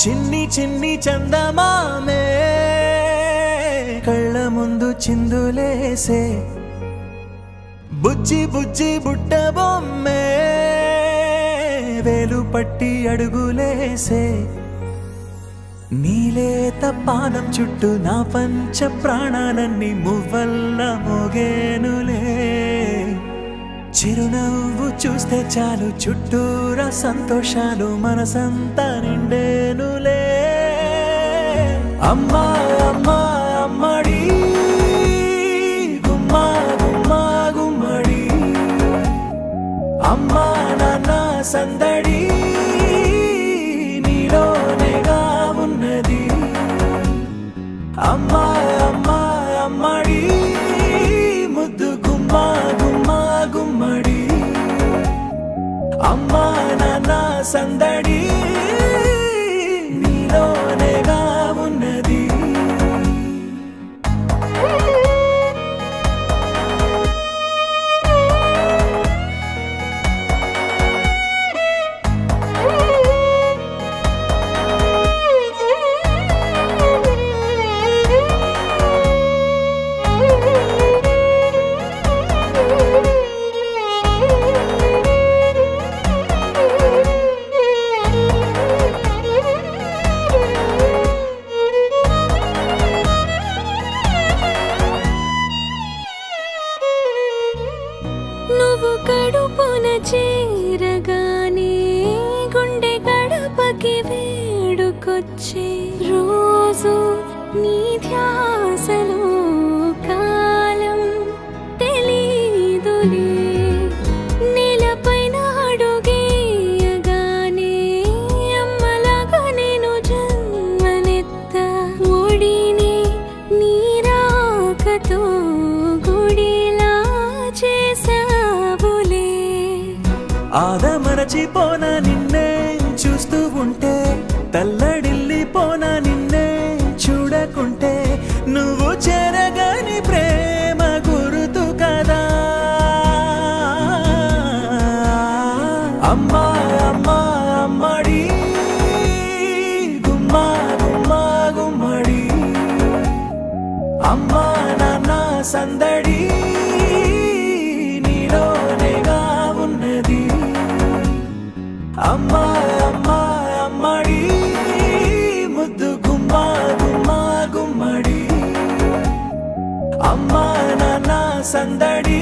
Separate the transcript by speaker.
Speaker 1: చిన్ని చిన్ని చందమామే కళ్ళ ముందు చిందులేసే బుజ్జి బుజ్జి బుట్ట బొమ్మే వేలు పట్టి అడుగులేసే నీలేత పానం చుట్టూ నా పంచ ప్రాణాలన్నీ మువ్వల్ల మోగేనులే చిరునవ్వు చూస్తే చాలు చుట్టూరా సంతోషాలు మనసంతా నిండేనులే అమ్మా అమ్మా అమ్మడి గుమ్మా గుమ్మా గుమ్మడి అమ్మా నాన్న సందడి నీలోనేగా ఉన్నది అమ్మా అమ్మా అమ్మడి ముద్దు గుమ్మా గుమ్మా గుమ్మడి అమ్మా నాన్న సందడి నీలోనేగా ఉన్నది
Speaker 2: కడుపున చేరగానే గుండె గడపకి వేడుకొచ్చే రోజు నీ ధ్యాసలో కాలం తెలీదులే నేలపైన అడుగేయగానే అమ్మలాగా నేను జన్మనెత్త ఒడిని నీ రాకతో గుడిలా చేసా
Speaker 1: ఆదమరచిపోనా నిన్నే చూస్తూ ఉంటే తల్లడిల్లిపోనా నిన్నే చూడకుంటే నువ్వు చెరగని ప్రేమ గురుతు కదా అమ్మా అమ్మా అమ్మడి గుమ్మా గుమ్మా గుమ్మడి అమ్మా నాన్న సందడి నీలోనేగా ఉన్నది అమ్మా అమ్మా అమ్మడి ముద్దు గుమ్మా గుమ్మా గుమ్మడి అమ్మా నాన్న సందడి